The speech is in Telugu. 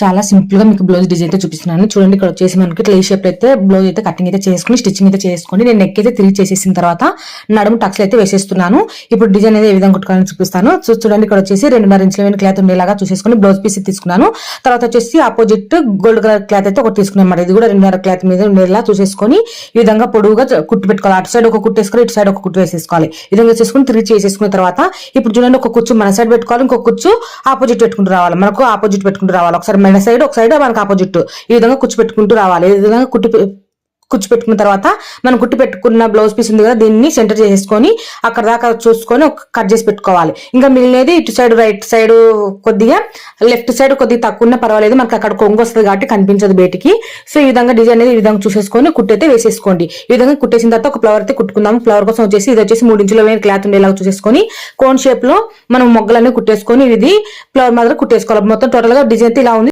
చాలా సింపుల్ గా మీకు బ్లౌజ్ డిజైన్ అయితే చూపిస్తున్నాను. చూడండి, ఇక్కడ వచ్చేసి మనకి ఇట్లా ఈ షేప్ అయితే బ్లౌజ్ అయితే కటింగ్ అయితే చేసుకుని స్టిచ్చింగ్ అయితే చేసుకొని నేను నెక్ అయితే తిరిగి చేసేసిన తర్వాత నడుము టక్స్ అయితే వేసేస్తున్నాను. ఇప్పుడు డిజైన్ అయితే ఏ విధంగా కుట్టుకోవాలని చూపిస్తాను. చూడండి, ఇక్కడ వచ్చేసి 2.5 ఇంచుల క్లాత్ ఉండేలాగా చూసేసుకొని బ్లౌజ్ పీస్ తీసుకున్నాను. తర్వాత వచ్చేసి ఆపోజిట్ గోల్డ్ కలర్ క్లాత్ అయితే ఒకటి తీసుకున్నాను అన్నమాట. ఇది కూడా 2.5 క్లాత్ మీద ఉండేలా చూసేసుకొని ఈ విధంగా పొడుగుగా కుట్టు పెట్టుకోవాలి. అటు సైడ్ ఒక కుట్టు వేసుకొని ఇటు సైడ్ ఒక కుట్టు వేసేసుకోవాలి. ఈ విధంగా చేసుకుని తిరిగి చేసేసుకున్న తర్వాత ఇప్పుడు చూడండి, ఒక కుచ్చు మన సైడ్ పెట్టుకోవాలి, ఇంకొక కుచ్చు ఆపోజిట్ పెట్టుకుంటూ రావాలి. మనకు ఆపోజిట్ పెట్టుకుంటూ రావాలి. ఒకసారి మన సైడ్ ఒక సైడ్ మనకు ఆపోజిట్ ఈ విధంగా కుచ్చు పెట్టుకుంటూ రావాలి. ఈ విధంగా కుచ్చు పెట్టుకున్న తర్వాత మనం కుట్టి పెట్టుకున్న బ్లౌజ్ పీస్ ఉంది కదా, దీన్ని సెంటర్ చేసేసుకొని అక్కడ దాకా చూసుకొని కట్ చేసి పెట్టుకోవాలి. ఇంకా మిగిలినది ఇటు సైడ్ రైట్ సైడ్ కొద్దిగా లెఫ్ట్ సైడ్ కొద్దిగా తక్కువ ఉన్నా పర్వాలేదు, మనకి అక్కడ కొంగు వస్తుంది కాబట్టి కనిపించదు బయటికి. సో ఈ విధంగా డిజైన్ అనేది ఈ విధంగా చూసేసుకొని కుట్టైతే వేసేసుకోండి. ఈ విధంగా కుట్టేసిన తర్వాత ఒక ఫ్లవర్ అయితే కుట్టుకుందాం. ఫ్లవర్ కోసం వచ్చేసి ఇది వచ్చేసి 3 ఇంచుల క్లాత్ ఉండేలాగా చూసేసుకొని కోన్ షేప్ లో మనం మొగ్గలన్నీ కుట్టేసుకొని ఇది ఫ్లవర్ మాదిరి కుట్టేసుకోవాలి. మొత్తం టోటల్ గా డిజైన్ అయితే ఇలా ఉంది.